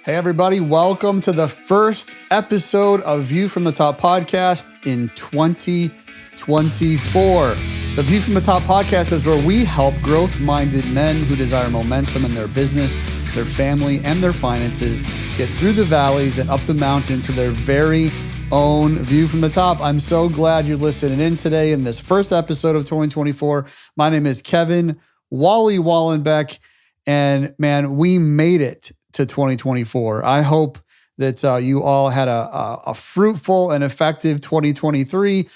Hey, everybody. Welcome to the first episode of View from the Top podcast in 2024. The View from the Top podcast is where we help growth-minded men who desire momentum in their business, their family, and their finances get through the valleys and up the mountain to their very own view from the top. I'm so glad you're listening in today in this first episode of 2024. My name is Kevin Wally Wallenbeck, and man, we made it to 2024. I hope that you all had a fruitful and effective 2023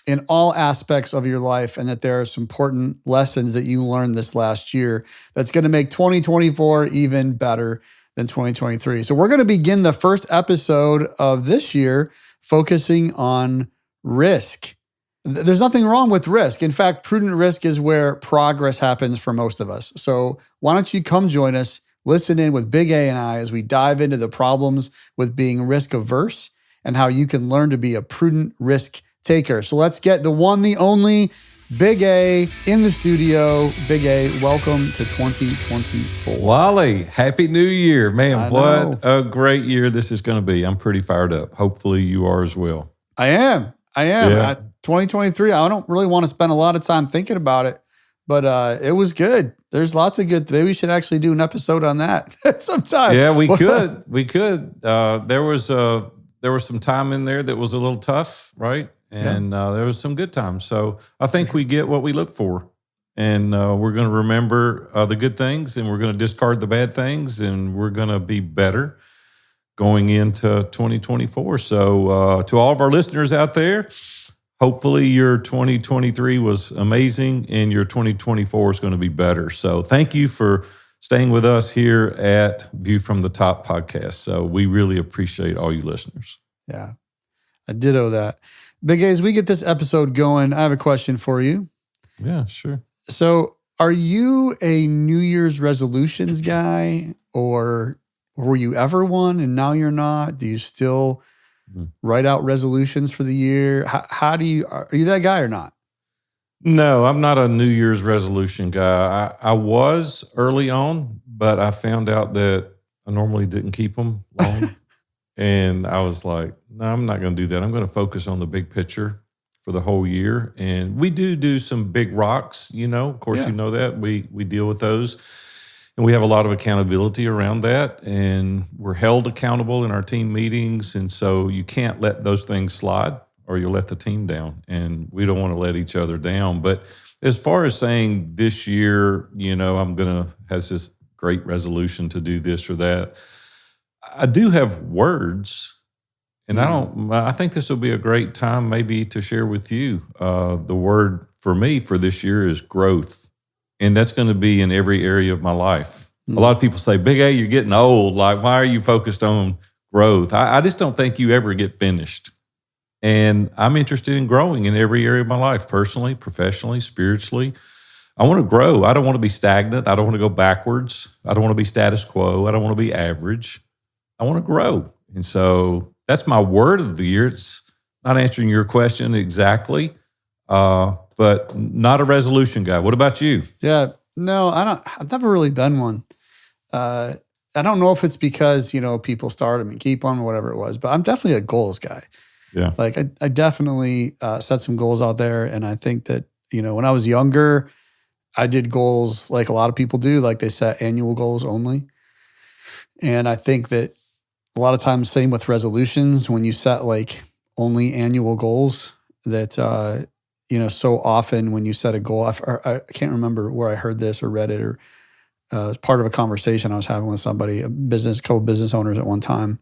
in all aspects of your life, and that there are some important lessons that you learned this last year that's going to make 2024 even better than 2023. So we're going to begin the first episode of this year focusing on risk. There's nothing wrong with risk. In fact, prudent risk is where progress happens for most of us. So why don't you come join us, listen in with Big A and I as we dive into the problems with being risk averse and how you can learn to be a prudent risk taker. So let's get the one, the only Big A in the studio. Big A, welcome to 2024. Wally, Happy New Year. Man, what a great year this is going to be. I'm pretty fired up. Hopefully you are as well. I am. Yeah. 2023, I don't really want to spend a lot of time thinking about it, but it was good. There's lots of good. Maybe we should actually do an episode on that sometime. Yeah, we could. There was some time in there that was a little tough, right? And there was some good times. So I think we get what we look for. And we're going to remember the good things, and we're going to discard the bad things, and we're going to be better going into 2024. So to all of our listeners out there, hopefully your 2023 was amazing and your 2024 is going to be better. So thank you for staying with us here at View from the Top podcast. So we really appreciate all you listeners. Yeah, I ditto that. Big A, as we get this episode going, I have a question for you. Yeah, sure. So are you a New Year's resolutions guy, or were you ever one and now you're not? Do you still write out resolutions for the year? How do you, are you that guy or not? No, I'm not a New Year's resolution guy. I was early on, but I found out that I normally didn't keep them long. And I was like, no, I'm not going to do that. I'm going to focus on the big picture for the whole year. And we do some big rocks, you know, of course, you know that we deal with those. And we have a lot of accountability around that, and we're held accountable in our team meetings. And so you can't let those things slide or you'll let the team down, and we don't want to let each other down. But as far as saying this year, you know, I'm going to have this great resolution to do this or that, I do have words, and I think this will be a great time maybe to share with you. The word for me for this year is growth. And that's going to be in every area of my life. A lot of people say, Big A, you're getting old. Like, why are you focused on growth? I just don't think you ever get finished. And I'm interested in growing in every area of my life, personally, professionally, spiritually. I want to grow. I don't want to be stagnant. I don't want to go backwards. I don't want to be status quo. I don't want to be average. I want to grow. And so that's my word of the year. It's not answering your question exactly, but not a resolution guy. What about you? Yeah, no, I've never really been one. I don't know if it's because, you know, people start them and keep them or whatever it was, but I'm definitely a goals guy. Yeah. Like I definitely set some goals out there. And I think that, you know, when I was younger, I did goals like a lot of people do, like they set annual goals only. And I think that a lot of times, same with resolutions, when you set like only annual goals, that, you know, so often when you set a goal, I can't remember where I heard this or read it, or as part of a conversation I was having with somebody, a couple business owners at one time.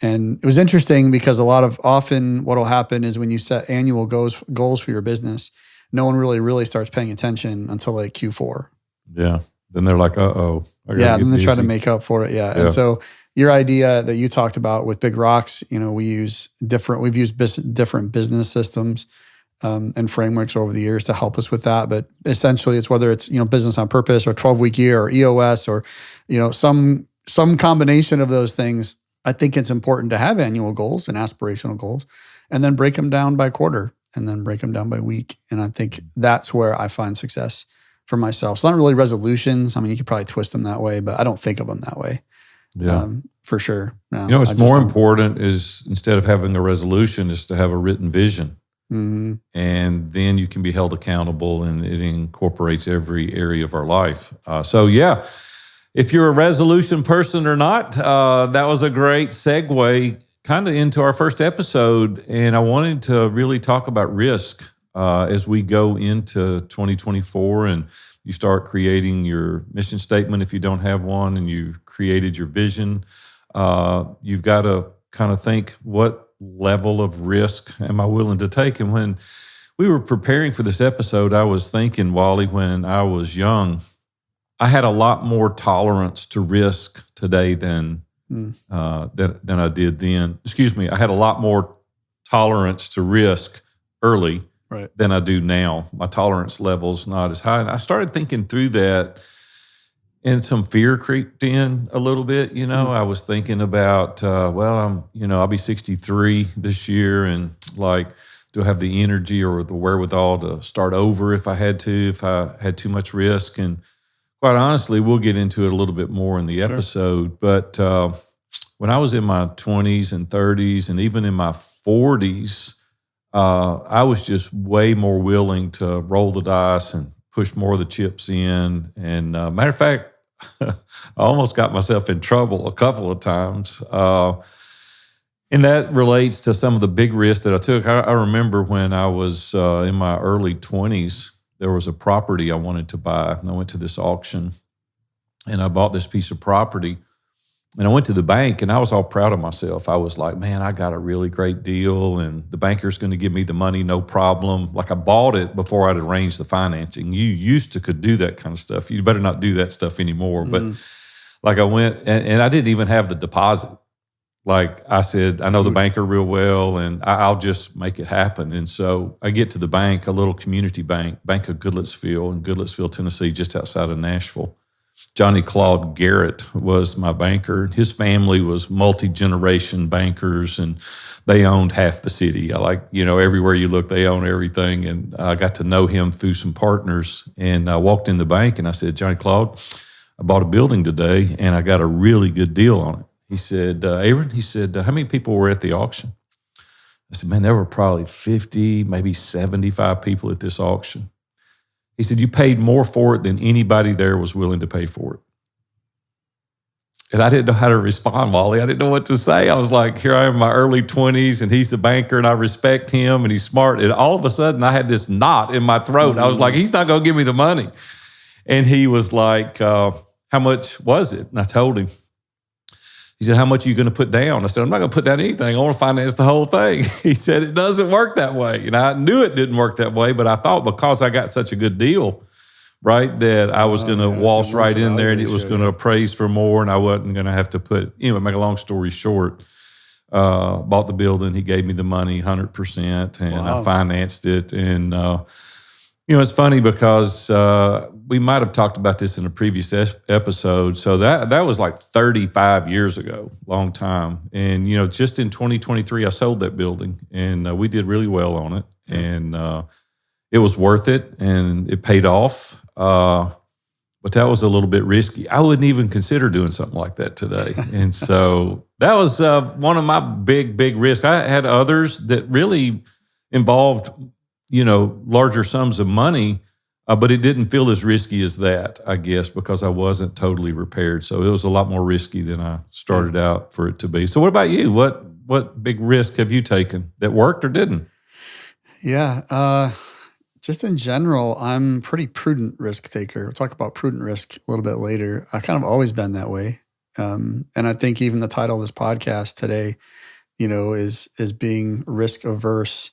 And it was interesting because often what will happen is when you set annual goals for your business, no one really starts paying attention until like Q4. Yeah. Then they're like, uh-oh. Yeah, then they try to make up for it. Yeah. And so your idea that you talked about with Big Rocks, you know, we've used different business systems and frameworks over the years to help us with that. But essentially it's whether it's, you know, business on purpose or 12-week year or EOS or, you know, some combination of those things. I think it's important to have annual goals and aspirational goals, and then break them down by quarter and then break them down by week. And I think that's where I find success for myself. It's not really resolutions. I mean, you could probably twist them that way, but I don't think of them that way. Yeah. for sure. No, You know, I what's just more don't. important is instead of having a resolution is to have a written vision. Mhm. And then you can be held accountable, and it incorporates every area of our life. So, yeah, if you're a resolution person or not, that was a great segue kind of into our first episode. And I wanted to really talk about risk as we go into 2024 and you start creating your mission statement if you don't have one, and you've created your vision. You've got to kind of think, what level of risk am I willing to take? And when we were preparing for this episode, I was thinking, Wally, when I was young, I had a lot more tolerance to risk today than I did then. Excuse me, I had a lot more tolerance to risk early Right. than I do now. My tolerance level's not as high. And I started thinking through that, and some fear creeped in a little bit. You know, I was thinking about, I'll be 63 this year, and like, do I have the energy or the wherewithal to start over if I had to, if I had too much risk? And quite honestly, we'll get into it a little bit more in the episode. But when I was in my 20s and 30s, and even in my 40s, I was just way more willing to roll the dice and push more of the chips in. And matter of fact, I almost got myself in trouble a couple of times. And that relates to some of the big risks that I took. I remember when I was in my early 20s, there was a property I wanted to buy. And I went to this auction and I bought this piece of property. And I went to the bank and I was all proud of myself. I was like, man, I got a really great deal and the banker's going to give me the money, no problem. Like, I bought it before I'd arranged the financing. You used to could do that kind of stuff. You better not do that stuff anymore. But like, I went and I didn't even have the deposit. Like I said, I know the banker real well and I'll just make it happen. And so I get to the bank, a little community bank, Bank of Goodlettsville in Goodlettsville, Tennessee, just outside of Nashville. Johnny Claude Garrett was my banker. His family was multi-generation bankers, and they owned half the city. Everywhere you look, they own everything. And I got to know him through some partners. And I walked in the bank and I said, Johnny Claude, I bought a building today and I got a really good deal on it. He said, Aaron, he said, how many people were at the auction? I said, man, there were probably 50, maybe 75 people at this auction. He said, you paid more for it than anybody there was willing to pay for it. And I didn't know how to respond, Wally. I didn't know what to say. I was like, here I am in my early 20s, and he's a banker, and I respect him, and he's smart. And all of a sudden, I had this knot in my throat. I was like, he's not going to give me the money. And he was like, how much was it? And I told him. He said, how much are you going to put down? I said, I'm not going to put down anything. I want to finance the whole thing. He said, it doesn't work that way. And I knew it didn't work that way, but I thought because I got such a good deal, right, that I was going to waltz right in there and it was going to appraise for more, and I wasn't going to have to make a long story short, bought the building. He gave me the money 100%, and I financed it. And, it's funny because we might have talked about this in a previous episode. So that was like 35 years ago, long time. And, just in 2023, I sold that building, and we did really well on it. And it was worth it, and it paid off. But that was a little bit risky. I wouldn't even consider doing something like that today. And so that was one of my big risks. I had others that really involved larger sums of money, but it didn't feel as risky as that, I guess, because I wasn't totally prepared. So it was a lot more risky than I started out for it to be. So what about you? What big risk have you taken that worked or didn't? Yeah. Just in general, I'm pretty prudent risk taker. We'll talk about prudent risk a little bit later. I kind of always been that way. And I think even the title of this podcast today, is being risk averse.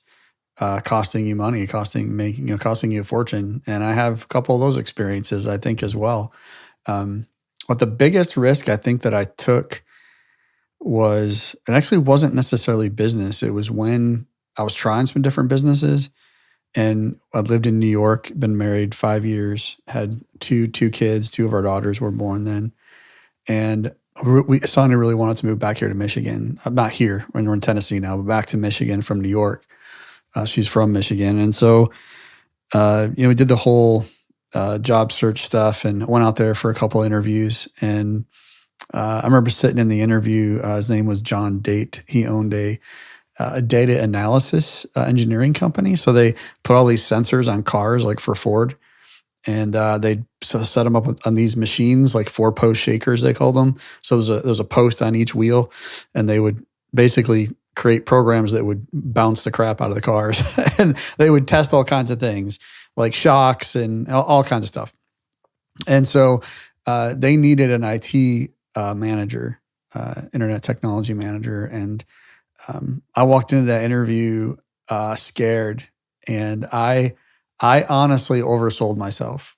Costing you money, costing you a fortune. And I have a couple of those experiences, I think, as well. But the biggest risk I think that I took it actually wasn't necessarily business. It was when I was trying some different businesses, and I lived in New York, been married 5 years, had two kids, 2 of our daughters were born then. And Sonia really wanted to move back here to Michigan. I'm not here, when we're in Tennessee now, but back to Michigan from New York. She's from Michigan. And so, we did the whole job search stuff and went out there for a couple of interviews. And I remember sitting in the interview. His name was John Date. He owned a data analysis engineering company. So they put all these sensors on cars, like for Ford, and they set them up on these machines, like 4-post shakers, they called them. So there was a post on each wheel, and they would basically create programs that would bounce the crap out of the cars. And they would test all kinds of things, like shocks and all kinds of stuff. And so they needed an IT manager, internet technology manager. And I walked into that interview scared, and I honestly oversold myself.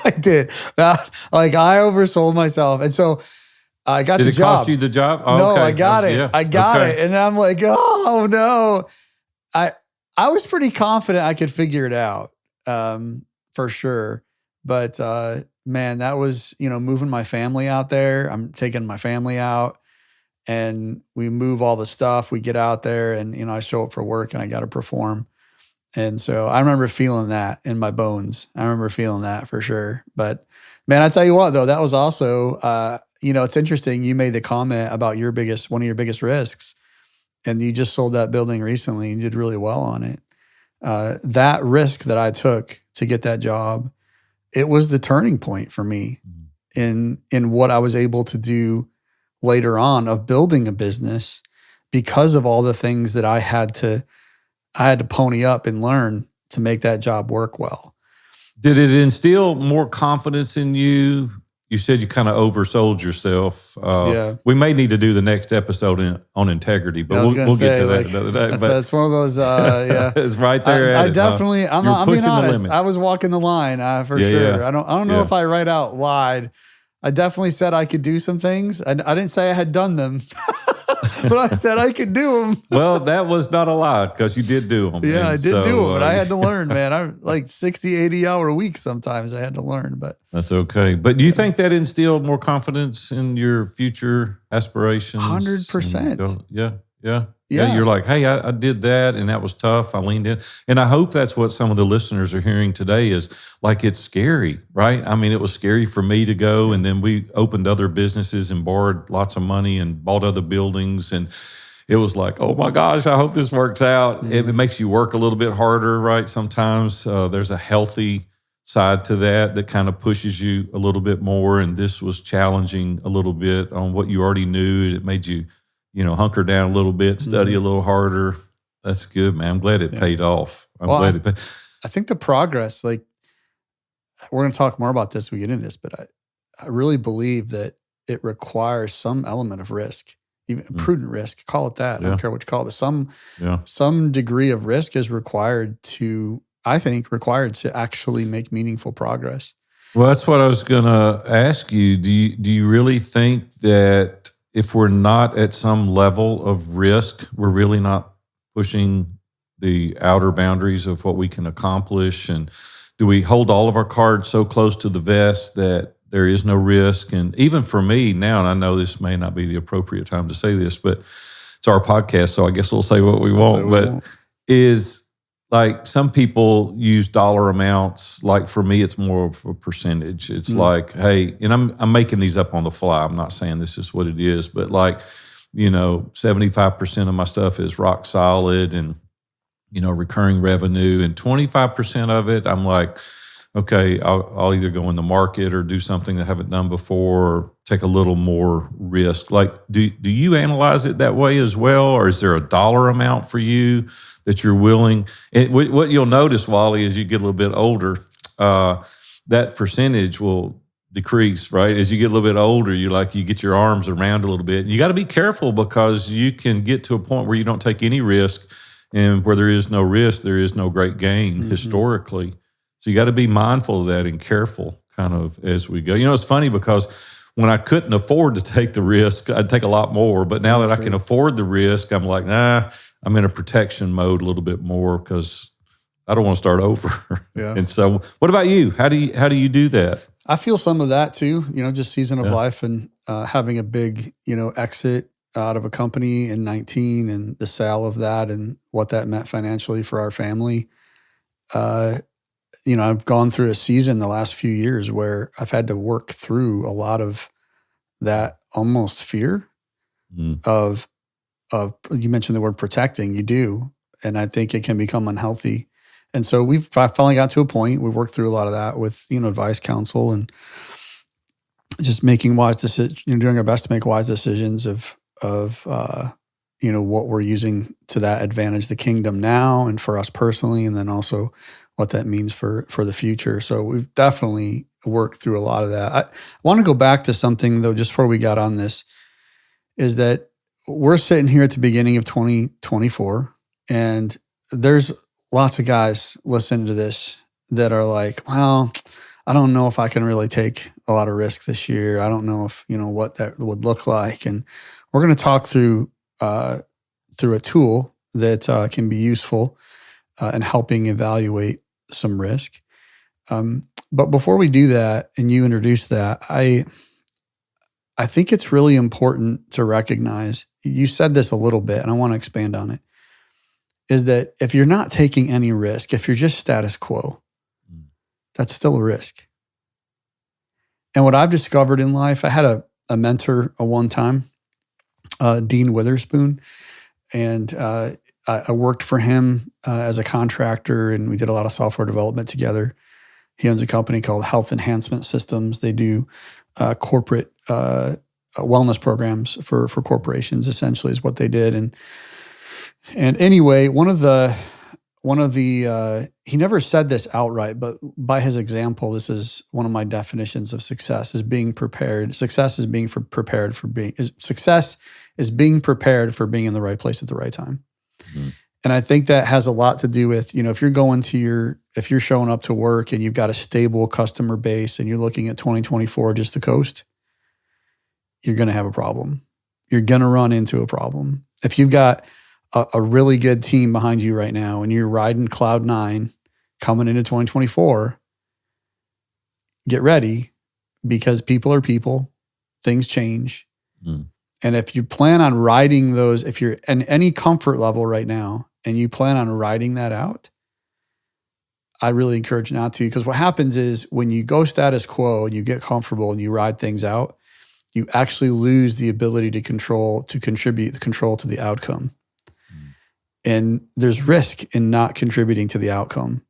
I did. I oversold myself. And so I got the job. Did it cost you the job? Oh, no, okay. I got it. Yeah. I got it. And I'm like, oh no. I was pretty confident I could figure it out for sure. But man, that was, moving my family out there. I'm taking my family out, and we move all the stuff. We get out there, and, I show up for work, and I got to perform. And so I remember feeling that in my bones. I remember feeling that for sure. But man, I tell you what, though, that was also, it's interesting. You made the comment about one of your biggest risks, and you just sold that building recently and did really well on it. That risk that I took to get that job, it was the turning point for me in what I was able to do later on of building a business, because of all the things that I had to pony up and learn to make that job work well. Did it instill more confidence in you? You said you kind of oversold yourself. Yeah. We may need to do the next episode on integrity, but we'll get to that another day. That's one of those, yeah. It's right there. I definitely, I'm being honest. I was walking the line for sure. Yeah. I don't know if I right out lied. I definitely said I could do some things. I didn't say I had done them, but I said I could do them. Well, that was not a lie, because you did do them. Yeah, I did do them, but I had to learn, man. I like 60, 80 hour weeks sometimes I had to learn, but. That's okay. But do you think that instilled more confidence in your future aspirations? 100%. Yeah. You're like, hey, I did that, and that was tough. I leaned in. And I hope that's what some of the listeners are hearing today is, like, it's scary, right? I mean, it was scary for me to go, and then we opened other businesses and borrowed lots of money and bought other buildings. And it was like, oh my gosh, I hope this works out. Mm-hmm. It makes you work a little bit harder, right? Sometimes there's a healthy side to that kind of pushes you a little bit more. And this was challenging a little bit on what you already knew. It made you, hunker down a little bit, study a little harder. That's good, man. I'm glad it paid off. I think the progress, like, we're going to talk more about this as we get into this, but I really believe that it requires some element of risk, even prudent risk, call it that. I don't care what you call it, but some degree of risk is required to actually make meaningful progress. Well, that's what I was going to ask you. Do you really think that if we're not at some level of risk, we're really not pushing the outer boundaries of what we can accomplish? And do we hold all of our cards so close to the vest that there is no risk? And even for me now, and I know this may not be the appropriate time to say this, but it's our podcast, so I guess we'll say what we want. Is like, some people use dollar amounts. Like, for me, it's more of a percentage. It's like, hey, and I'm making these up on the fly. I'm not saying this is what it is, but like, 75% of my stuff is rock solid and, recurring revenue, and 25% of it, I'm like, okay, I'll either go in the market or do something that I haven't done before, or take a little more risk. Like, do you analyze it that way as well? Or is there a dollar amount for you that you're willing? And what you'll notice, Wally, as you get a little bit older, that percentage will decrease, right? As you get a little bit older, you get your arms around a little bit. You got to be careful, because you can get to a point where you don't take any risk, and where there is no risk, there is no great gain historically. So you got to be mindful of that and careful kind of as we go. It's funny, because when I couldn't afford to take the risk, I'd take a lot more. But now that I can afford the risk, I'm like, I'm in a protection mode a little bit more, because I don't want to start over. Yeah. And so what about you? How do you do that? I feel some of that too, just season of life, and having a big, exit out of a company in 19, and the sale of that, and what that meant financially for our family. I've gone through a season the last few years where I've had to work through a lot of that almost fear of you mentioned the word protecting, you do. And I think it can become unhealthy. And so I finally got to a point, we've worked through a lot of that with, advice, counsel, and just making wise decisions, doing our best to make wise decisions of what we're using to that advantage the kingdom now and for us personally, and then also what that means for the future. So we've definitely worked through a lot of that. I want to go back to something though, just before we got on this, is that we're sitting here at the beginning of 2024, and there's lots of guys listening to this that are like, well, I don't know if I can really take a lot of risk this year. I don't know if, what that would look like. And we're going to talk through a tool that can be useful in helping evaluate some risk. But before we do that, and you introduce that, I think it's really important to recognize, you said this a little bit, and I want to expand on it, is that if you're not taking any risk, if you're just status quo, that's still a risk. And what I've discovered in life, I had a mentor one time, Dean Witherspoon, and I worked for him as a contractor, and we did a lot of software development together. He owns a company called Health Enhancement Systems. They do corporate wellness programs for corporations, essentially, is what they did. And anyway, one of the he never said this outright, but by his example, this is one of my definitions of success: is being prepared. Success is being prepared for being in the right place at the right time. Mm-hmm. And I think that has a lot to do with, if you're showing up to work and you've got a stable customer base and you're looking at 2024 just to coast, you're going to have a problem. You're going to run into a problem. If you've got a really good team behind you right now and you're riding cloud 9 coming into 2024, get ready, because people are people, things change. And if you plan on riding those, if you're in any comfort level right now and you plan on riding that out, I really encourage not to, because what happens is when you go status quo and you get comfortable and you ride things out, you actually lose the ability to contribute the control to the outcome. And there's risk in not contributing to the outcome.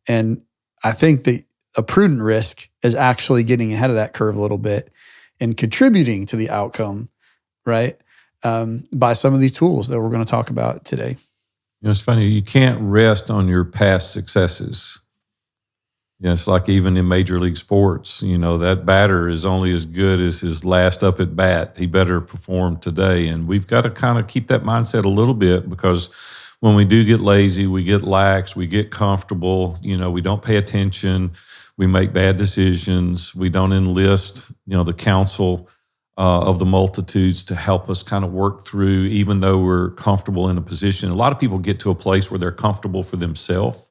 And I think that a prudent risk is actually getting ahead of that curve a little bit and contributing to the outcome, right? By some of these tools that we're going to talk about today. It's funny, you can't rest on your past successes. It's like even in Major League Sports, that batter is only as good as his last up at bat. He better perform today. And we've got to kind of keep that mindset a little bit, because when we do get lazy, we get lax, we get comfortable, we don't pay attention, we make bad decisions, we don't enlist, the counsel of the multitudes to help us kind of work through, even though we're comfortable in a position. A lot of people get to a place where they're comfortable for themselves.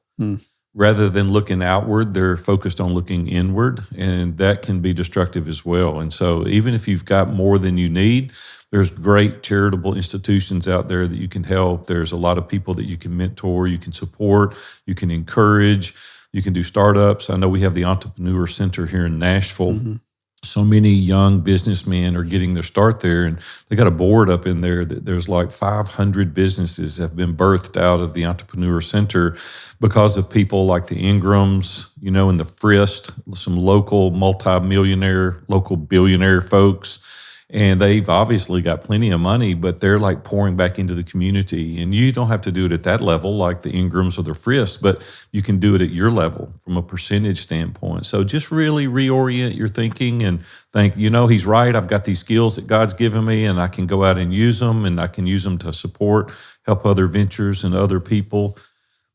Rather than looking outward, they're focused on looking inward, and that can be destructive as well. And so even if you've got more than you need, there's great charitable institutions out there that you can help. There's a lot of people that you can mentor, you can support, you can encourage, you can do startups. I know we have the Entrepreneur Center here in Nashville. Mm-hmm. So many young businessmen are getting their start there, and they got a board up in there that there's like 500 businesses have been birthed out of the Entrepreneur Center because of people like the Ingrams, and the Frist, some local multi-millionaire, local billionaire folks. And they've obviously got plenty of money, but they're like pouring back into the community. And you don't have to do it at that level like the Ingrams or the Frist, but you can do it at your level from a percentage standpoint. So just really reorient your thinking and think, he's right. I've got these skills that God's given me, and I can go out and use them, and I can use them to help other ventures and other people.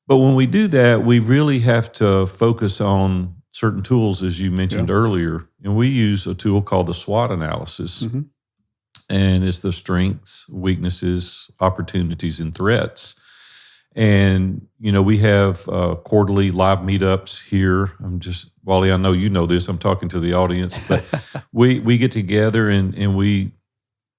But when we do that, we really have to focus on certain tools, as you mentioned earlier. And we use a tool called the SWOT analysis. Mm-hmm. And it's the strengths, weaknesses, opportunities, and threats. And, we have quarterly live meetups here. Wally, I know you know this. I'm talking to the audience. But we get together and we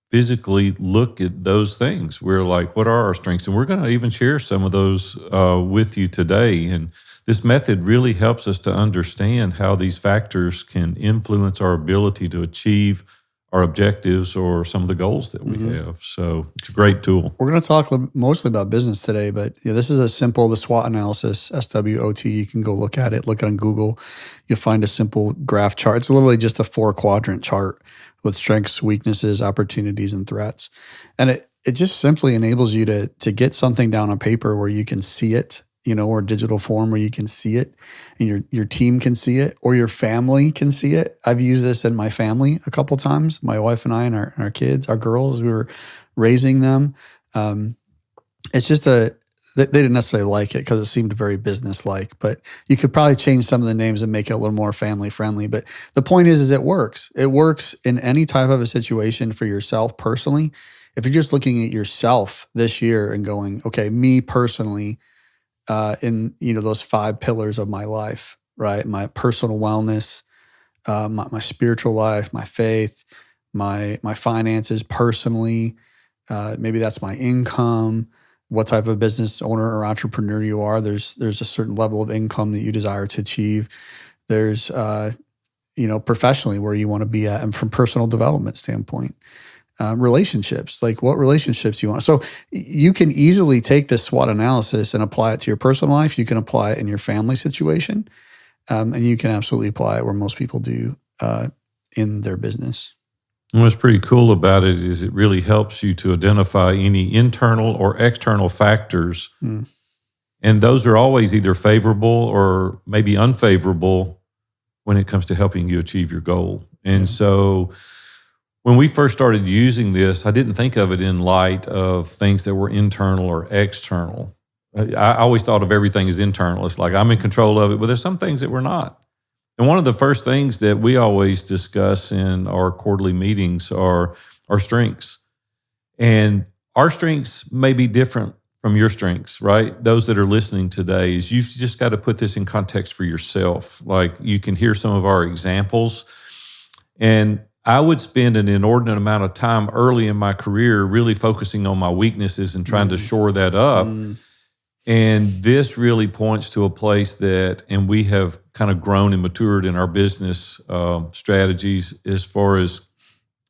physically look at those things. We're like, what are our strengths? And we're going to even share some of those with you today. And this method really helps us to understand how these factors can influence our ability to achieve our objectives or some of the goals that we have. So it's a great tool. We're going to talk mostly about business today, but this is the SWOT analysis, SWOT. You can go look at it, look it on Google. You'll find a simple graph chart. It's literally just a 4-quadrant chart with strengths, weaknesses, opportunities, and threats. And it just simply enables you to get something down on paper where you can see it, or digital form where you can see it and your team can see it or your family can see it. I've used this in my family a couple times, my wife and I and our kids, our girls, we were raising them. It's just they didn't necessarily like it because it seemed very business-like, but you could probably change some of the names and make it a little more family-friendly. But the point is it works. It works in any type of a situation for yourself personally. If you're just looking at yourself this year and going, okay, me personally, in those 5 pillars of my life, right? My personal wellness, my spiritual life, my faith, my finances personally. Maybe that's my income. What type of business owner or entrepreneur you are. There's a certain level of income that you desire to achieve. There's professionally where you want to be at, and from personal development standpoint. Relationships, like what relationships you want. So you can easily take this SWOT analysis and apply it to your personal life. You can apply it in your family situation, and you can absolutely apply it where most people do in their business. And what's pretty cool about it is it really helps you to identify any internal or external factors. And those are always either favorable or maybe unfavorable when it comes to helping you achieve your goal. And so when we first started using this, I didn't think of it in light of things that were internal or external. I always thought of everything as internal. It's like I'm in control of it, but there's some things that we're not. And one of the first things that we always discuss in our quarterly meetings are our strengths. And our strengths may be different from your strengths, right? Those that are listening today, is you've just got to put this in context for yourself. Like you can hear some of our examples. And I would spend an inordinate amount of time early in my career really focusing on my weaknesses and trying to shore that up. And this really points to a place and we have kind of grown and matured in our business strategies as far as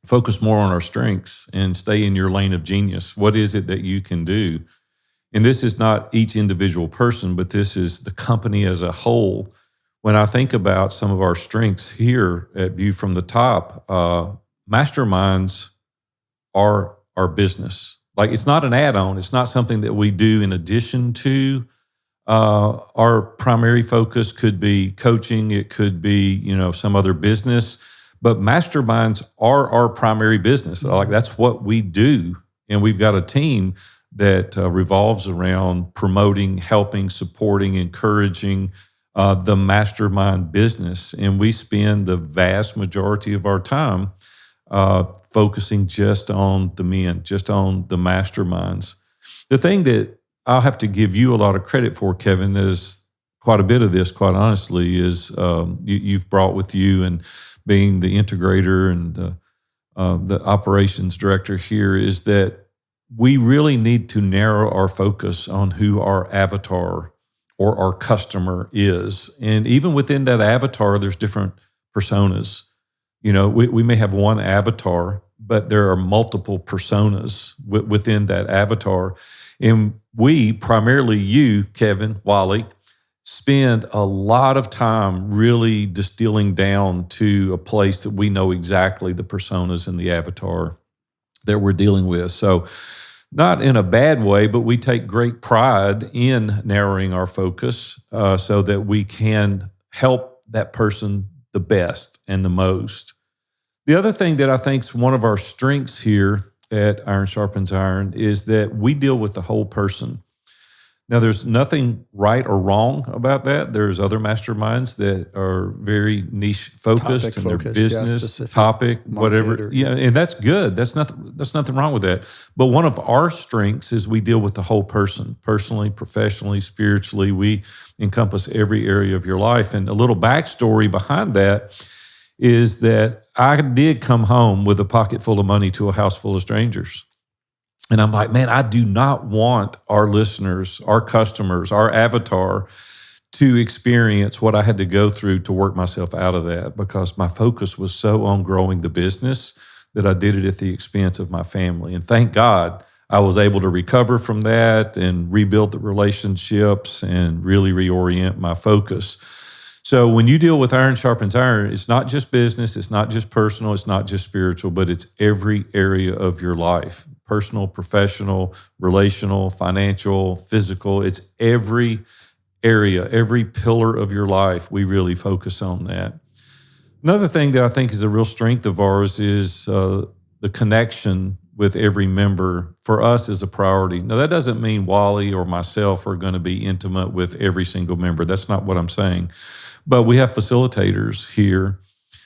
focus more on our strengths and stay in your lane of genius. What is it that you can do? And this is not each individual person, but this is the company as a whole. When I think about some of our strengths here at View from the Top, masterminds are our business. Like it's not an add-on. It's not something that we do in addition to our primary focus. Could be coaching. It could be, some other business. But masterminds are our primary business. Like that's what we do. And we've got a team that revolves around promoting, helping, supporting, encouraging the mastermind business. And we spend the vast majority of our time focusing just on the men, just on the masterminds. The thing that I'll have to give you a lot of credit for, Kevin, is quite a bit of this, quite honestly, is you've brought with you, and being the integrator and the operations director here, is that we really need to narrow our focus on who our avatar or our customer is. And even within that avatar, there's different personas. We may have one avatar, but there are multiple personas within that avatar. And we, primarily you, Kevin, Wally, spend a lot of time really distilling down to a place that we know exactly the personas in the avatar that we're dealing with. So not in a bad way, but we take great pride in narrowing our focus so that we can help that person the best and the most. The other thing that I think is one of our strengths here at Iron Sharpens Iron is that we deal with the whole person. Now, there's nothing right or wrong about that. There's other masterminds that are very niche focused in their business, topic, whatever. And that's good. That's nothing wrong with that. But one of our strengths is we deal with the whole person, personally, professionally, spiritually. We encompass every area of your life. And a little backstory behind that is that I did come home with a pocket full of money to a house full of strangers. And I'm like, man, I do not want our listeners, our customers, our avatar to experience what I had to go through to work myself out of that, because my focus was so on growing the business that I did it at the expense of my family. And thank God I was able to recover from that and rebuild the relationships and really reorient my focus. So when you deal with iron sharpens iron, it's not just business, it's not just personal, it's not just spiritual, but it's every area of your life: personal, professional, relational, financial, physical. It's every area, every pillar of your life. We really focus on that. Another thing that I think is a real strength of ours is the connection with every member for us is a priority. Now, that doesn't mean Wally or myself are going to be intimate with every single member. That's not what I'm saying. But we have facilitators here.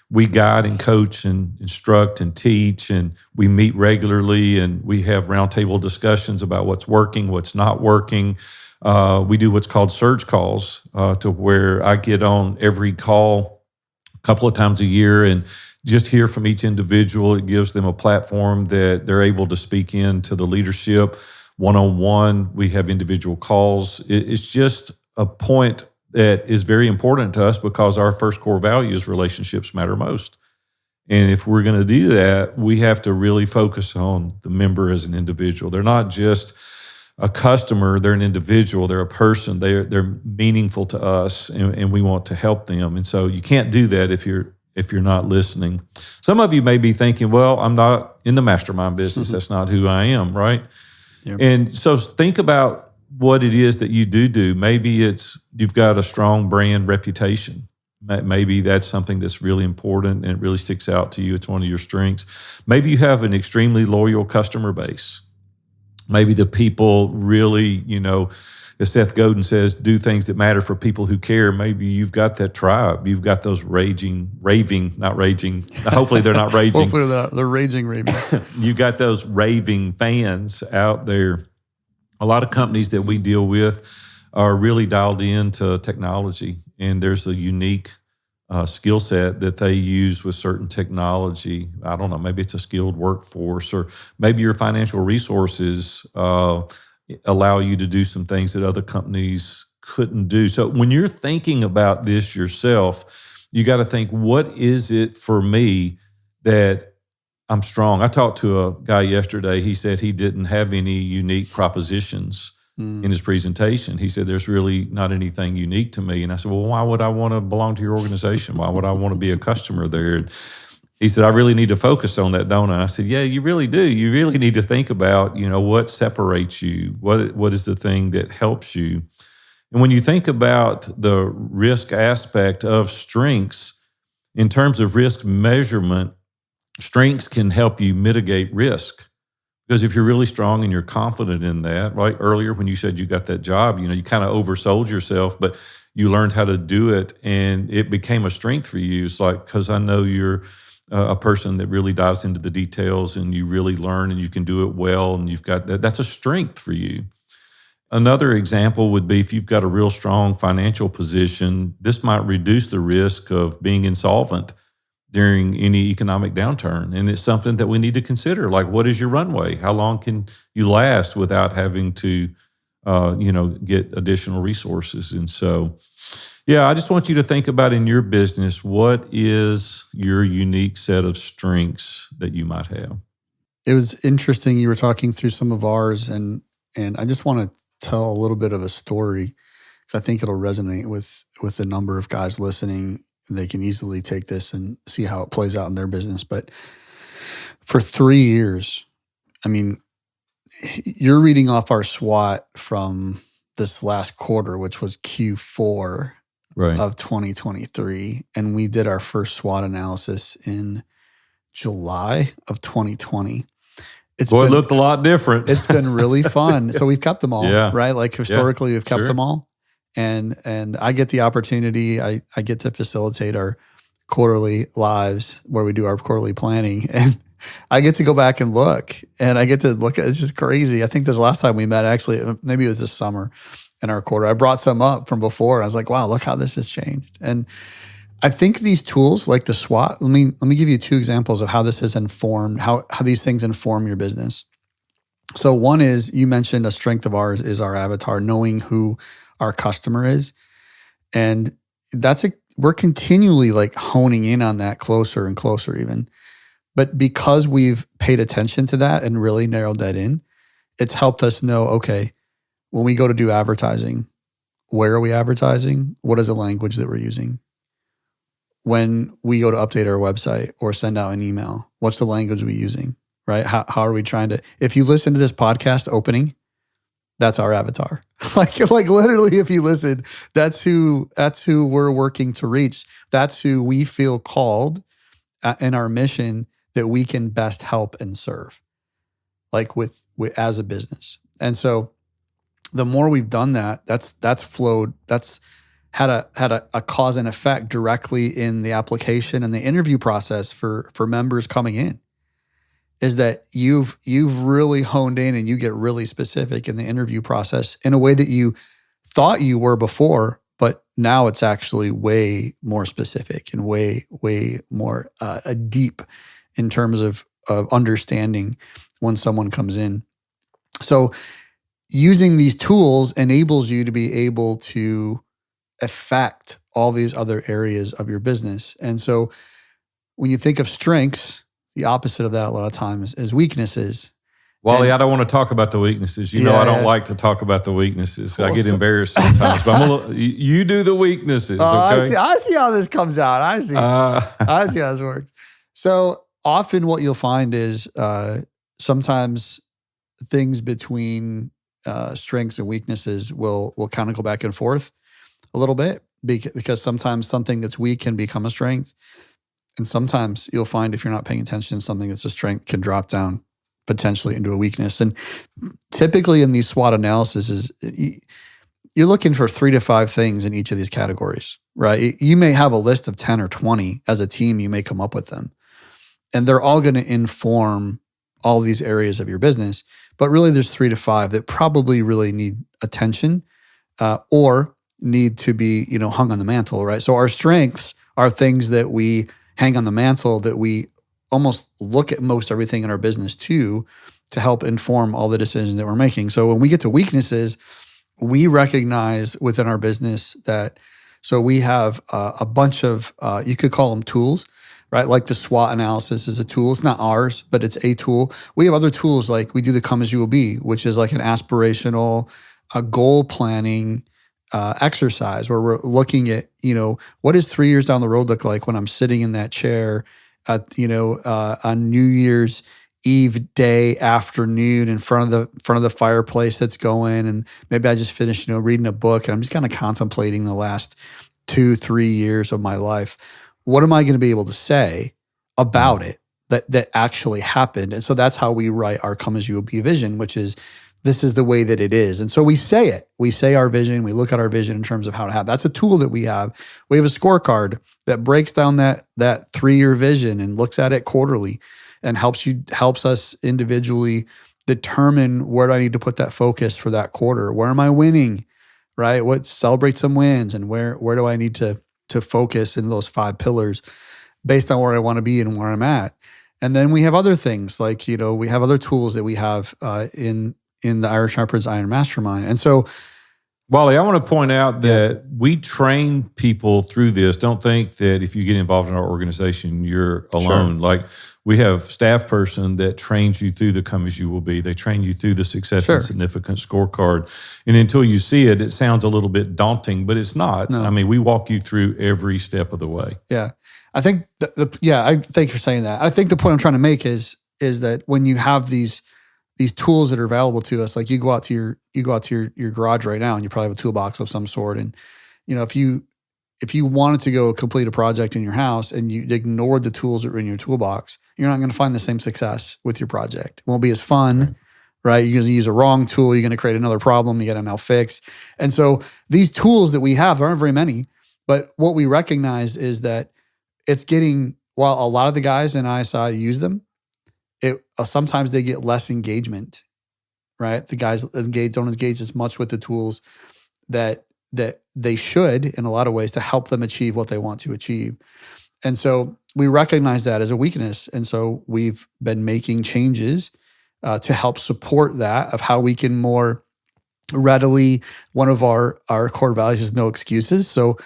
We guide and coach and instruct and teach, and we meet regularly, and we have roundtable discussions about what's working, what's not working. We do what's called surge calls, to where I get on every call a couple of times a year and just hear from each individual. It gives them a platform that they're able to speak in to the leadership one-on-one. We have individual calls. It's just a point that is very important to us because our first core value is relationships matter most. And if we're going to do that, we have to really focus on the member as an individual. They're not just a customer, they're an individual, they're a person, they're meaningful to us, and we want to help them. And so you can't do that if you're not listening. Some of you may be thinking, well, I'm not in the mastermind business. That's not who I am, right? Yep. And so think about what it is that you do. Maybe it's you've got a strong brand reputation. Maybe that's something that's really important and it really sticks out to you. It's one of your strengths. Maybe you have an extremely loyal customer base. Maybe the people really, as Seth Godin says, do things that matter for people who care. Maybe you've got that tribe. You've got those raving, not raging. Hopefully they're not raging. Hopefully they're raging, raving. You've got those raving fans out there. A lot of companies that we deal with are really dialed into technology, and there's a unique skill set that they use with certain technology. I don't know, maybe it's a skilled workforce, or maybe your financial resources allow you to do some things that other companies couldn't do. So when you're thinking about this yourself, you got to think, what is it for me that I'm strong? I talked to a guy yesterday. He said he didn't have any unique propositions in his presentation. He said, there's really not anything unique to me. And I said, well, why would I want to belong to your organization? Why would I want to be a customer there? And he said, I really need to focus on that, don't I? I said, yeah, you really do. You really need to think about, what separates you? What is the thing that helps you? And when you think about the risk aspect of strengths, in terms of risk measurement, strengths can help you mitigate risk. Because if you're really strong and you're confident in that, right? Earlier when you said you got that job, you kind of oversold yourself, but you learned how to do it and it became a strength for you. It's like, because I know you're a person that really dives into the details and you really learn and you can do it well and you've got that. That's a strength for you. Another example would be if you've got a real strong financial position, this might reduce the risk of being insolvent during any economic downturn. And it's something that we need to consider. Like, what is your runway? How long can you last without having to, get additional resources? And so, I just want you to think about in your business, what is your unique set of strengths that you might have? It was interesting. You were talking through some of ours, and I just want to tell a little bit of a story because I think it'll resonate with a number of guys listening. They can easily take this and see how it plays out in their business. But for 3 years, you're reading off our SWOT from this last quarter, which was Q4 of 2023. And we did our first SWOT analysis in July of 2020. It looked a lot different. It's been really fun. So we've kept them all, right? Like historically, we've kept them all. And I get the opportunity, I get to facilitate our quarterly lives where we do our quarterly planning. And I get to go back and look. And I get to look at, it's just crazy. I think this last time we met, actually, maybe it was this summer in our quarter, I brought some up from before. I was like, wow, look how this has changed. And I think these tools like the SWOT, let me give you 2 examples of how this has informed, how these things inform your business. So one is, you mentioned a strength of ours is our avatar, knowing who our customer is. And we're continually like honing in on that closer and closer even. But because we've paid attention to that and really narrowed that in, it's helped us know, okay, when we go to do advertising, where are we advertising? What is the language that we're using? When we go to update our website or send out an email, what's the language we're using, right? How are we trying to, if you listen to this podcast opening, that's our avatar. like literally, if you listen, that's who we're working to reach. That's who we feel called in our mission that we can best help and serve, like with as a business. And so the more we've done that, that's flowed, that's had a cause and effect directly in the application and the interview process for members coming in, is that you've really honed in and you get really specific in the interview process in a way that you thought you were before, but now it's actually way more specific and way more deep in terms of understanding when someone comes in. So using these tools enables you to be able to affect all these other areas of your business. And so when you think of strengths, the opposite of that a lot of times is weaknesses. Wally, I don't want to talk about the weaknesses. You know, I don't like to talk about the weaknesses. Well, I get embarrassed sometimes. But you do the weaknesses, okay? I see how this comes out. I see how this works. So often what you'll find is sometimes things between strengths and weaknesses will kind of go back and forth a little bit, because sometimes something that's weak can become a strength. And sometimes you'll find, if you're not paying attention, something that's a strength can drop down potentially into a weakness. And typically in these SWOT analyses, you're looking for 3 to 5 things in each of these categories, right? You may have a list of 10 or 20 as a team. You may come up with them, and they're all going to inform all these areas of your business. But really there's 3 to 5 that probably really need attention or need to be, hung on the mantle, right? So our strengths are things that we hang on the mantle, that we almost look at most everything in our business to help inform all the decisions that we're making. So when we get to weaknesses, we recognize within our business that, so we have a bunch of, you could call them tools, right? Like the SWOT analysis is a tool. It's not ours, but it's a tool. We have other tools, like we do the Come As You Will Be, which is like an aspirational goal planning exercise where we're looking at, what does 3 years down the road look like when I'm sitting in that chair at, on New Year's Eve day afternoon in front of the fireplace that's going, and maybe I just finished, reading a book, and I'm just kind of contemplating the last 2-3 years of my life. What am I going to be able to say about it that actually happened? And so that's how we write our Come As You Will Be vision, which is, this is the way that it is. And so we say it. We say our vision. We look at our vision in terms of how to have. That's a tool that we have. We have a scorecard that breaks down that 3-year vision and looks at it quarterly and helps us individually determine where do I need to put that focus for that quarter. Where am I winning, right? Celebrate some wins, and where do I need to focus in those 5 pillars based on where I want to be and where I'm at. And then we have other things like, we have other tools that we have in the Irish Shepherd's Iron Mastermind. And so, Wally, I want to point out that we train people through this. Don't think that if you get involved in our organization, you're alone. Sure. Like, we have staff person that trains you through the Come As You Will Be. They train you through the Success and Significance scorecard. And until you see it, it sounds a little bit daunting, but it's not. No. I mean, we walk you through every step of the way. Yeah. I think, I thank you for saying that. I think the point I'm trying to make is that when you have these tools that are available to us, like you go out to your garage right now and you probably have a toolbox of some sort. And, if you wanted to go complete a project in your house and you ignored the tools that were in your toolbox, you're not going to find the same success with your project. It won't be as fun, right? You're going to use a wrong tool. You're going to create another problem you got to now fix. And so these tools that we have, there aren't very many, but what we recognize is that it's getting, while a lot of the guys in ISI use them, sometimes they get less engagement, right? The guys don't engage as much with the tools that they should in a lot of ways to help them achieve what they want to achieve. And so we recognize that as a weakness. And so we've been making changes to help support that, of how we can more readily, one of our core values is no excuses. So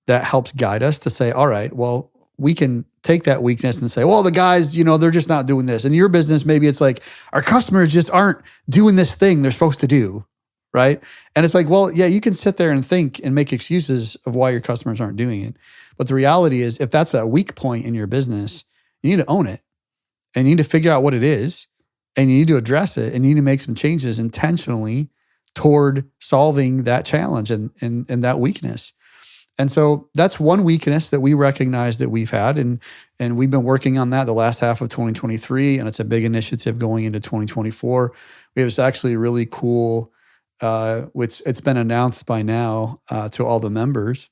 that helps guide us to say, all right, well, we can take that weakness and say, well, the guys, they're just not doing this. In your business, maybe it's like our customers just aren't doing this thing they're supposed to do, right? And it's like, well, yeah, you can sit there and think and make excuses of why your customers aren't doing it. But the reality is, if that's a weak point in your business, you need to own it and you need to figure out what it is and you need to address it and you need to make some changes intentionally toward solving that challenge and that weakness. And so that's one weakness that we recognize that we've had. And we've been working on that the last half of 2023. And it's a big initiative going into 2024. We have this actually really cool, which it's been announced by now to all the members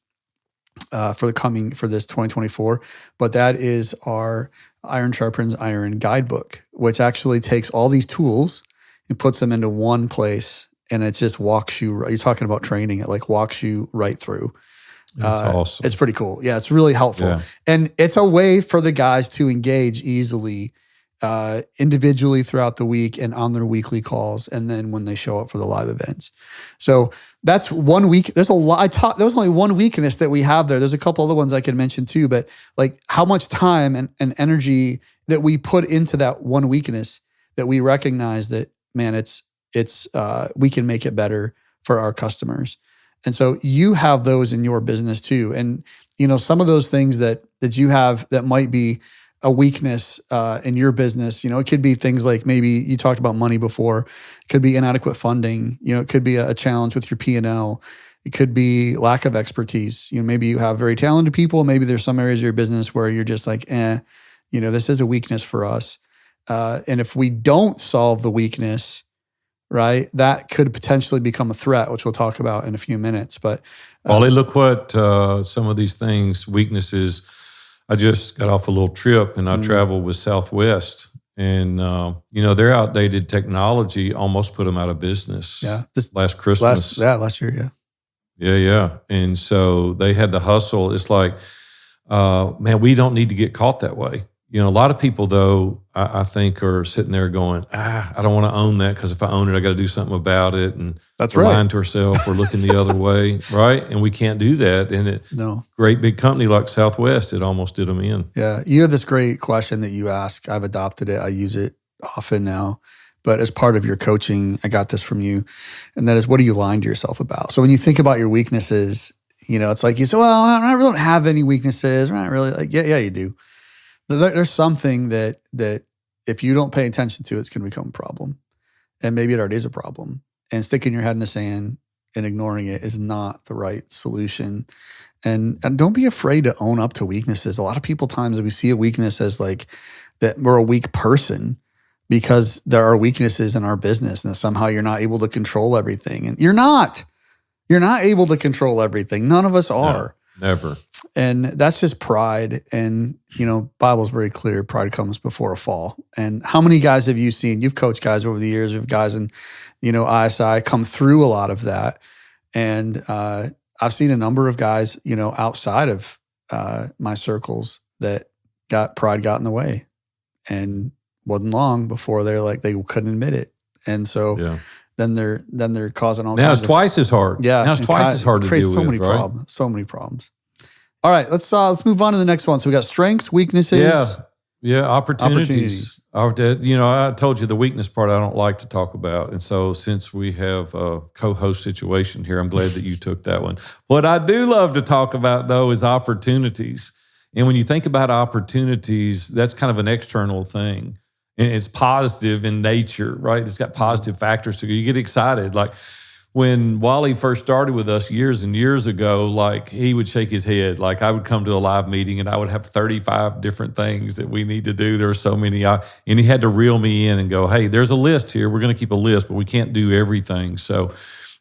for this 2024. But that is our Iron Sharpens Iron guidebook, which actually takes all these tools and puts them into one place. And it just walks you, you're talking about training, it like walks you right through. That's awesome. It's pretty cool. Yeah, it's really helpful. Yeah. And it's a way for the guys to engage easily, individually throughout the week and on their weekly calls. And then when they show up for the live events. So that's 1 week. There's a lot. There's only one weakness that we have there. There's a couple other ones I could mention too, but like how much time and energy that we put into that one weakness that we recognize that, man, we can make it better for our customers. And so you have those in your business too. And, some of those things that you have that might be a weakness in your business, it could be things like maybe you talked about money before. It could be inadequate funding. It could be a challenge with your P&L. It could be lack of expertise. Maybe you have very talented people. Maybe there's some areas of your business where you're just like, this is a weakness for us. And if we don't solve the weakness, right, that could potentially become a threat, which we'll talk about in a few minutes. But Wally, look what some of these things, weaknesses. I just got off a little trip and I traveled with Southwest, and their outdated technology almost put them out of business. Yeah, last Christmas. Last year. Yeah. Yeah. And so they had to hustle. It's like, man, we don't need to get caught that way. A lot of people, though, I think are sitting there going, I don't want to own that because if I own it, I got to do something about it. And that's we're right. lying to ourselves. We're looking the other way, right? And we can't do that. And great big company like Southwest, it almost did them in. Yeah. You have this great question that you ask. I've adopted it. I use it often now. But as part of your coaching, I got this from you. And that is, what are you lying to yourself about? So when you think about your weaknesses, it's like you say, well, I really don't have any weaknesses. We're not really like, yeah, you do. There's something that if you don't pay attention to, it's going to become a problem. And maybe it already is a problem. And sticking your head in the sand and ignoring it is not the right solution. And don't be afraid to own up to weaknesses. A lot of people times we see a weakness as like that we're a weak person because there are weaknesses in our business and somehow you're not able to control everything. And you're not able to control everything. None of us are. No, never. And that's just pride. And, Bible's very clear. Pride comes before a fall. And how many guys have you seen? You've coached guys over the years, of guys in, ISI come through a lot of that. And I've seen a number of guys, outside of my circles that pride got in the way. And wasn't long before they're like, they couldn't admit it. And so then they're causing all kinds of... Now it's twice as hard. Yeah. Now it's twice as hard to deal with, right? So many problems. All right, let's move on to the next one. So we got strengths, weaknesses. Yeah, opportunities. I told you the weakness part I don't like to talk about. And so since we have a co-host situation here, I'm glad that you took that one. What I do love to talk about, though, is opportunities. And when you think about opportunities, that's kind of an external thing. And it's positive in nature, right? It's got positive factors to it. You get excited. Like when Wally first started with us years and years ago, like he would shake his head. Like I would come to a live meeting and I would have 35 different things that we need to do. There were so many. And he had to reel me in and go, hey, there's a list here. We're going to keep a list, but we can't do everything. So,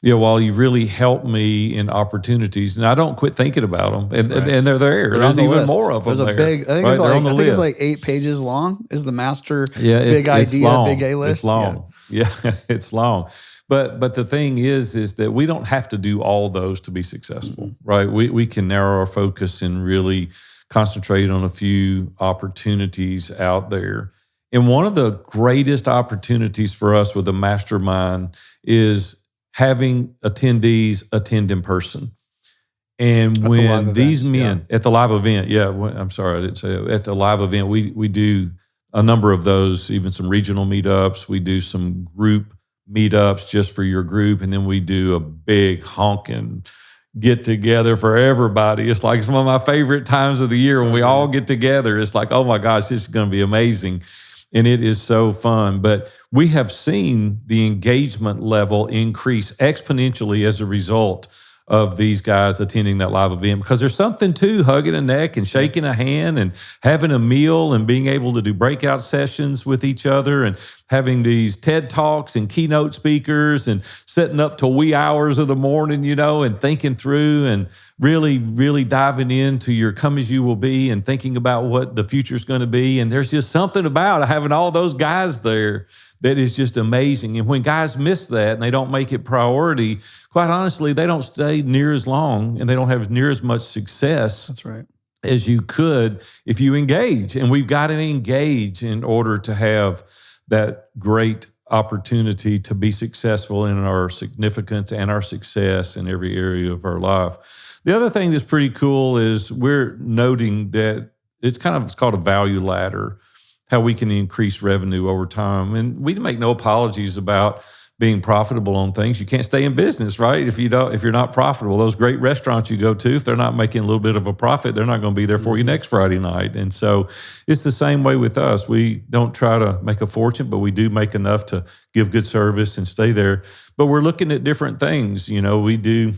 Wally, you really helped me in opportunities, and I don't quit thinking about them. And they're there. There's even more of them. There's a big, I think it's like 8 pages long. Is the master big A list? It's long. Yeah, it's long. But the thing is that we don't have to do all those to be successful, right? We can narrow our focus and really concentrate on a few opportunities out there. And one of the greatest opportunities for us with a mastermind is having attendees attend in person. And At the live when these events, men at the live event, I'm sorry, I didn't say it. At the live event, we do a number of those, even some regional meetups. We do some group meetups just for your group, and then we do a big honking get together for everybody. It's like some of my favorite times of the year when we all get together. It's like, oh my gosh, this is going to be amazing. And it is so fun. But we have seen the engagement level increase exponentially as a result of these guys attending that live event, because there's something to hugging a neck and shaking a hand and having a meal and being able to do breakout sessions with each other and having these TED Talks and keynote speakers and sitting up till wee hours of the morning, and thinking through and really, really diving into your come as you will be and thinking about what the future is going to be. And there's just something about having all those guys there that is just amazing. And when guys miss that and they don't make it priority, quite honestly, they don't stay near as long and they don't have near as much success. That's right. As you could if you engage. And we've got to engage in order to have that great opportunity to be successful in our significance and our success in every area of our life. The other thing that's pretty cool is we're noting that it's called a value ladder, how we can increase revenue over time. And we make no apologies about being profitable on things. You can't stay in business, right? If you're not profitable. Those great restaurants you go to, if they're not making a little bit of a profit, they're not going to be there for you next Friday night. And so it's the same way with us. We don't try to make a fortune, but we do make enough to give good service and stay there. But we're looking at different things. We do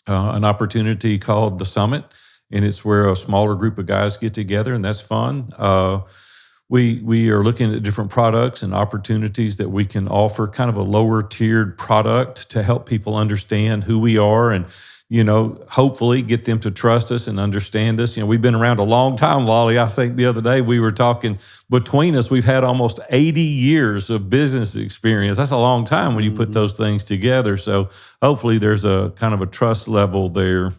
an opportunity called the Summit, and it's where a smaller group of guys get together, and that's fun. We are looking at different products and opportunities that we can offer, kind of a lower tiered product to help people understand who we are and, hopefully get them to trust us and understand us. We've been around a long time, Wally. I think the other day we were talking between us, we've had almost 80 years of business experience. That's a long time when you put those things together. So hopefully there's a kind of a trust level there.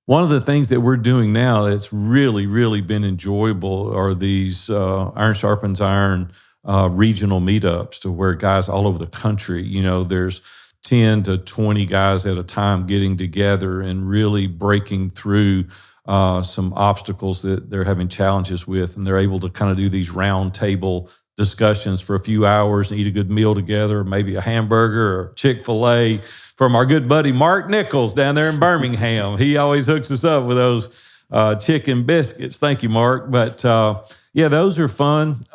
One of the things that we're doing now that's really, really been enjoyable are these Iron Sharpens Iron regional meetups, to where guys all over the country, there's 10 to 20 guys at a time getting together and really breaking through some obstacles that they're having challenges with. And they're able to kind of do these round table discussions for a few hours and eat a good meal together, maybe a hamburger or Chick-fil-A, from our good buddy Mark Nichols down there in Birmingham. He always hooks us up with those chicken biscuits. Thank you, Mark. But those are fun.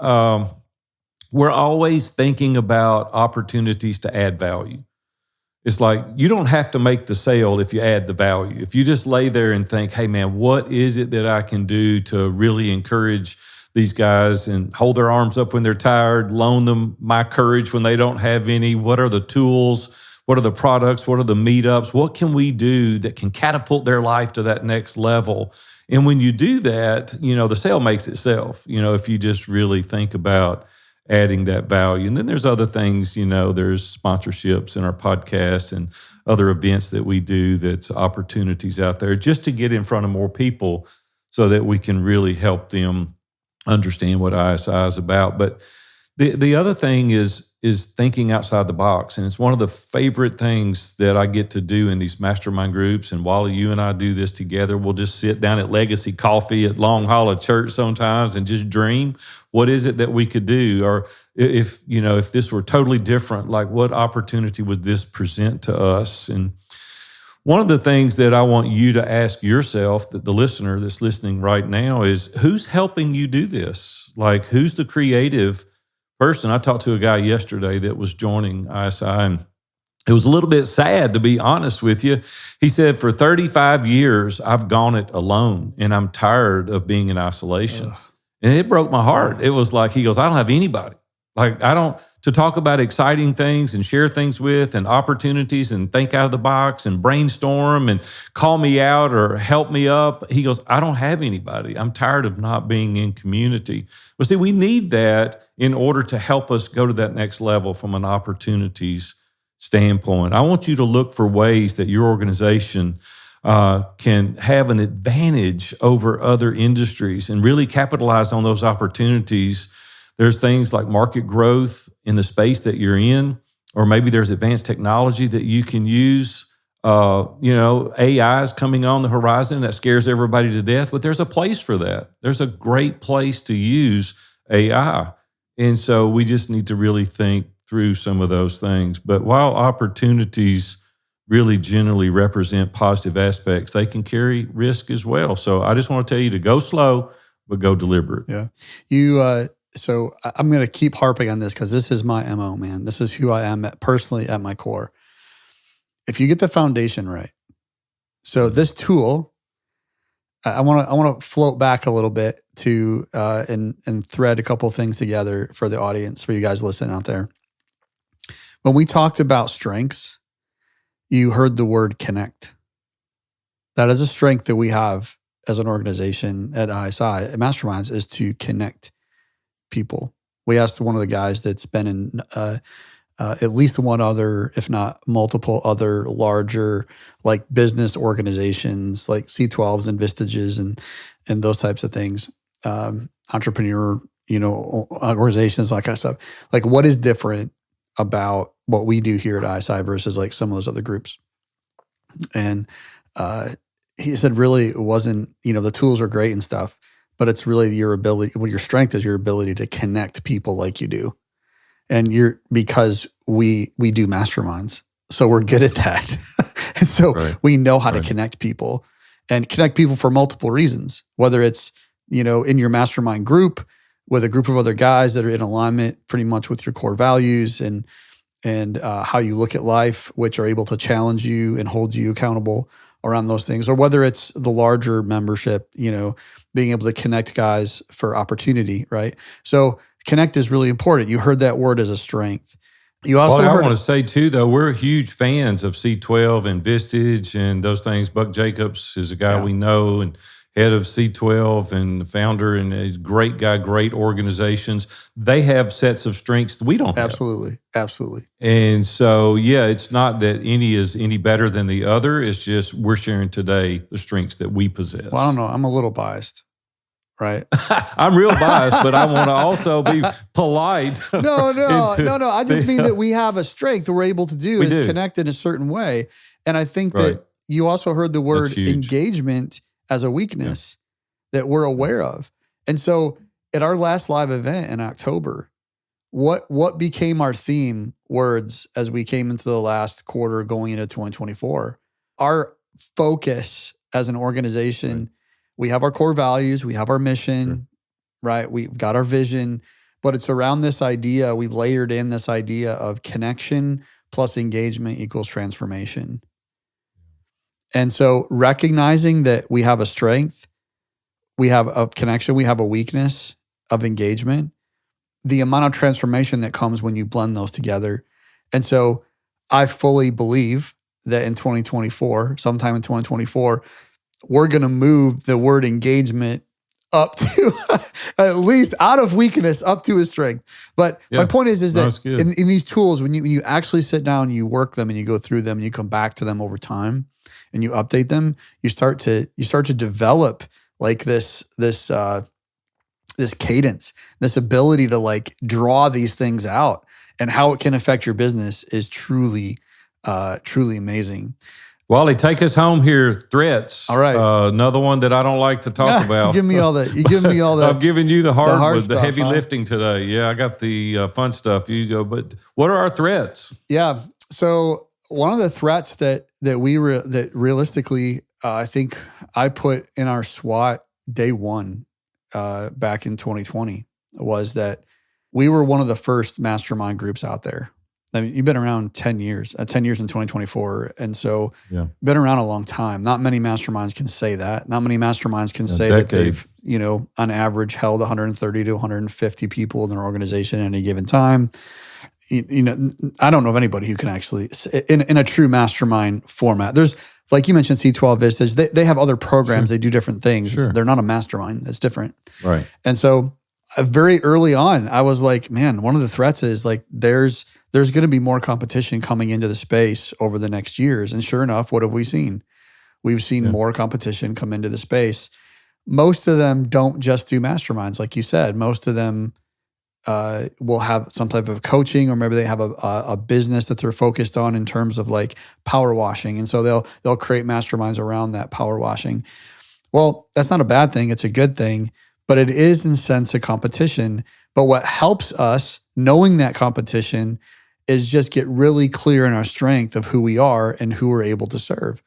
We're always thinking about opportunities to add value. It's like you don't have to make the sale if you add the value. If you just lay there and think, hey, man, what is it that I can do to really encourage these guys and hold their arms up when they're tired, loan them my courage when they don't have any? What are the tools? What are the products? What are the meetups? What can we do that can catapult their life to that next level? And when you do that, the sale makes itself, if you just really think about adding that value. And then there's other things, there's sponsorships in our podcast and other events that we do, that's opportunities out there just to get in front of more people so that we can really help them understand what ISI is about. But the other thing is thinking outside the box. And it's one of the favorite things that I get to do in these mastermind groups. And Wally, you and I do this together. We'll just sit down at Legacy Coffee at Long Hollow Church sometimes and just dream. What is it that we could do? Or if this were totally different, like what opportunity would this present to us? And one of the things that I want you to ask yourself, that the listener that's listening right now, is who's helping you do this? Like, who's the creative person? I talked to a guy yesterday that was joining ISI, and it was a little bit sad, to be honest with you. He said, for 35 years, I've gone it alone, and I'm tired of being in isolation. And it broke my heart. It was like, he goes, I don't have anybody. Like, to talk about exciting things and share things with, and opportunities, and think out of the box and brainstorm and call me out or help me up. He goes, I don't have anybody. I'm tired of not being in community. Well, see, we need that in order to help us go to that next level from an opportunities standpoint. I want you to look for ways that your organization can have an advantage over other industries and really capitalize on those opportunities. There's things like market growth in the space that you're in, or maybe there's advanced technology that you can use. AI is coming on the horizon that scares everybody to death, but there's a place for that. There's a great place to use AI. And so we just need to really think through some of those things. But while opportunities really generally represent positive aspects, they can carry risk as well. So I just want to tell you to go slow, but go deliberate. Yeah. So I'm going to keep harping on this because this is my MO, man. This is who I am personally at my core. If you get the foundation right, so this tool, I want to float back a little bit to and thread a couple things together for the audience, for you guys listening out there. When we talked about strengths, you heard the word connect. That is a strength that we have as an organization at ISI, at Masterminds, is to connect people. We asked one of the guys that's been in at least one other, if not multiple other larger like business organizations like C12s and Vistages and those types of things, entrepreneur, organizations, that kind of stuff. Like, what is different about what we do here at ISI versus like some of those other groups? And he said, really, it wasn't, the tools are great and stuff, but it's really your ability, your strength is your ability to connect people like you do. And because we do masterminds, so we're good at that. And so we know how to connect people and connect people for multiple reasons, whether it's, in your mastermind group with a group of other guys that are in alignment pretty much with your core values and how you look at life, which are able to challenge you and hold you accountable around those things, or whether it's the larger membership, being able to connect guys for opportunity, right? So connect is really important. You heard that word as a strength. You also I want to say too, though, we're huge fans of C12 and Vistage and those things. Buck Jacobs is a guy we know and head of C12 and founder, and a great guy, great organizations. They have sets of strengths that we don't have. Absolutely. And so, it's not that any is any better than the other. It's just we're sharing today the strengths that we possess. Well, I don't know. I'm a little biased. Right. I'm real biased, but I want to also be polite. No. I just mean that we have a strength that we're able to do is connect in a certain way. And I think that you also heard the word engagement as a weakness that we're aware of. And so at our last live event in October, what became our theme words as we came into the last quarter going into 2024? Our focus as an organization, we have our core values, we have our mission, right? We've got our vision, but it's around this idea, we layered in this idea of connection plus engagement equals transformation. And so recognizing that we have a strength, we have a connection, we have a weakness of engagement, the amount of transformation that comes when you blend those together. And so I fully believe that in 2024, sometime in 2024, we're going to move the word engagement up to at least out of weakness up to a strength. But my point is that in these tools, when you actually sit down, you work them and you go through them and you come back to them over time and you update them, you start to develop like this cadence, this ability to like draw these things out, and how it can affect your business is truly amazing. Wally, take us home here. Threats. All right. Another one that I don't like to talk about. You give me all that. I've given you the hard stuff, heavy lifting today. Yeah, I got the fun stuff. You go. But what are our threats? Yeah. So one of the threats that realistically, I think I put in our SWAT day one back in 2020 was that we were one of the first mastermind groups out there. I mean, you've been around 10 years in 2024. And so been around a long time. Not many masterminds can say that. Not many masterminds can say that they've, on average held 130 to 150 people in their organization at any given time. I don't know of anybody who can actually, in a true mastermind format. There's, like you mentioned, C12 Vistage, they have other programs. They do different things. They're not a mastermind. It's different. Right. And so very early on, I was like, man, one of the threats is like, there's going to be more competition coming into the space over the next years. And sure enough, what have we seen? We've seen more competition come into the space. Most of them don't just do masterminds, like you said. Most of them will have some type of coaching, or maybe they have a business that they're focused on in terms of like power washing. And so they'll create masterminds around that power washing. Well, that's not a bad thing. It's a good thing, but it is in the sense of competition. But what helps us knowing that competition is just get really clear in our strength of who we are and who we're able to serve.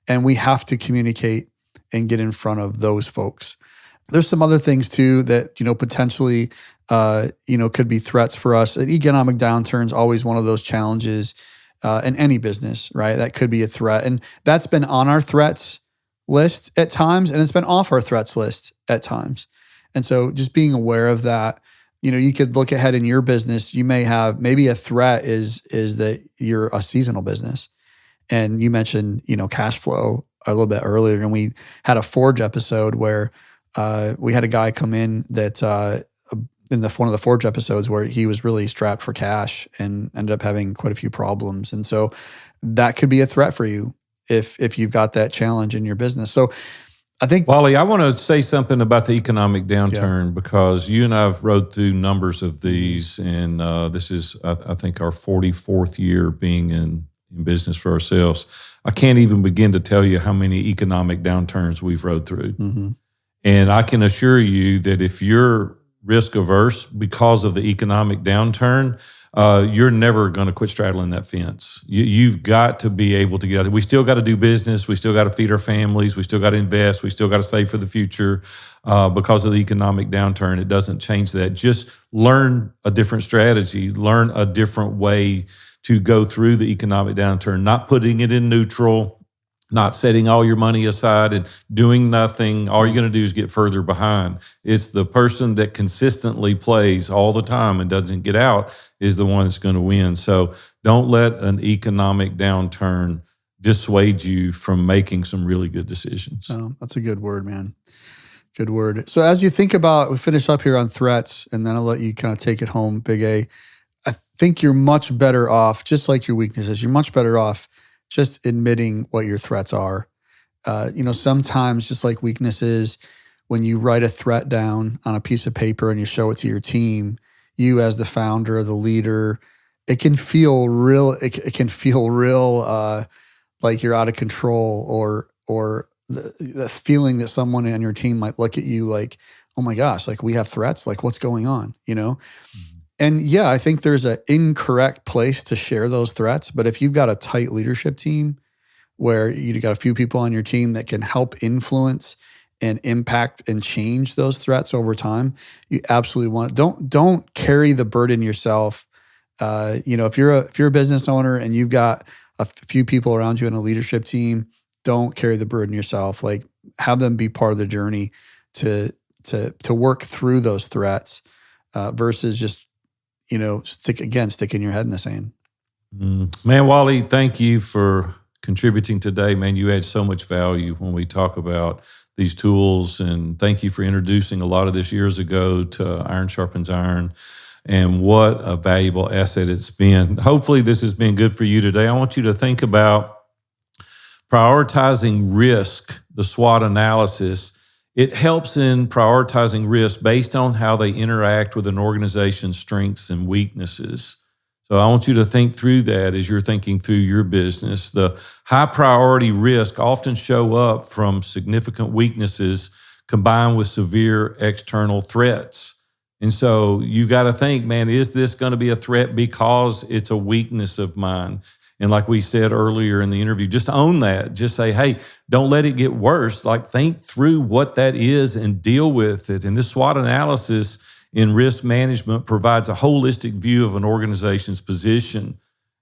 And we have to communicate and get in front of those folks. There's some other things too that, potentially, could be threats for us. An economic downturn is always one of those challenges in any business, right? That could be a threat. And that's been on our threats list at times, and it's been off our threats list at times. And so just being aware of that, you could look ahead in your business. You may have, maybe a threat is that you're a seasonal business. And you mentioned, cash flow a little bit earlier, and we had a Forge episode where we had a guy come in that in one of the Forge episodes where he was really strapped for cash and ended up having quite a few problems. And so that could be a threat for you if you've got that challenge in your business. So I think, Wally, I want to say something about the economic downturn because you and I have rode through numbers of these, and this is, I think, our 44th year being in business for ourselves. I can't even begin to tell you how many economic downturns we've rode through. Mm-hmm. And I can assure you that if you're risk averse because of the economic downturn, you're never going to quit straddling that fence. You've got to be able to get out there. We still got to do business. We still got to feed our families. We still got to invest. We still got to save for the future. Because of the economic downturn, it doesn't change that. Just learn a different strategy. Learn a different way to go through the economic downturn, not putting it in neutral, not setting all your money aside and doing nothing. All you're going to do is get further behind. It's the person that consistently plays all the time and doesn't get out is the one that's going to win. So don't let an economic downturn dissuade you from making some really good decisions. Oh, that's a good word, man. Good word. So as you think about, we finish up here on threats, and then I'll let you kind of take it home, Big A. I think you're much better off, just like your weaknesses, you're much better off just admitting what your threats are. Sometimes just like weaknesses, when you write a threat down on a piece of paper and you show it to your team, you as the founder, the leader, it can feel real. It can feel real like you're out of control, or the feeling that someone on your team might look at you like, oh my gosh, like we have threats, like what's going on, Mm-hmm. And yeah, I think there's an incorrect place to share those threats. But if you've got a tight leadership team where you've got a few people on your team that can help influence and impact and change those threats over time, you absolutely want it. Don't carry the burden yourself. If you're a business owner and you've got a few people around you in a leadership team, don't carry the burden yourself. Like, have them be part of the journey to work through those threats versus just sticking your head in the sand. Man, Wally, thank you for contributing today. Man, you add so much value when we talk about these tools, and thank you for introducing a lot of this years ago to Iron Sharpens Iron, and what a valuable asset it's been. Hopefully this has been good for you today. I want you to think about prioritizing risk, the SWOT analysis. It helps in prioritizing risk based on how they interact with an organization's strengths and weaknesses. So I want you to think through that as you're thinking through your business. The high priority risk often show up from significant weaknesses combined with severe external threats. And so you got to think, man, is this going to be a threat because it's a weakness of mine? And like we said earlier in the interview, just own that. Just say, hey, don't let it get worse. Like, think through what that is and deal with it. And this SWOT analysis in risk management provides a holistic view of an organization's position.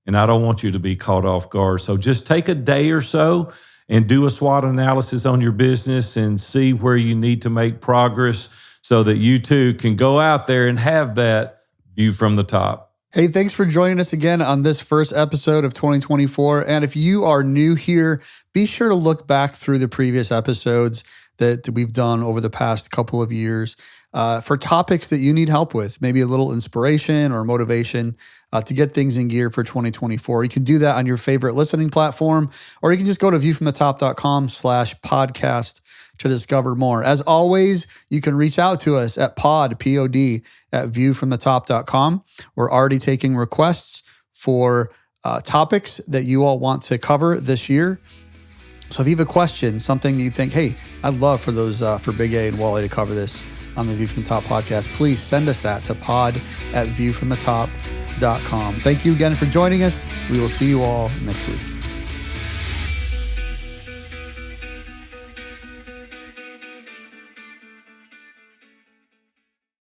And I don't want you to be caught off guard. So just take a day or so and do a SWOT analysis on your business and see where you need to make progress so that you too can go out there and have that view from the top. Hey, thanks for joining us again on this first episode of 2024. And if you are new here, be sure to look back through the previous episodes that we've done over the past couple of years. for topics that you need help with, maybe a little inspiration or motivation to get things in gear for 2024. You can do that on your favorite listening platform, or you can just go to viewfromthetop.com/podcast to discover more. As always, you can reach out to us at pod@, at viewfromthetop.com. We're already taking requests for topics that you all want to cover this year. So if you have a question, something that you think, hey, I'd love for those for Big A and Wally to cover this on the View from the Top podcast, please send us that to pod@viewfromthetop.com. Thank you again for joining us. We will see you all next week.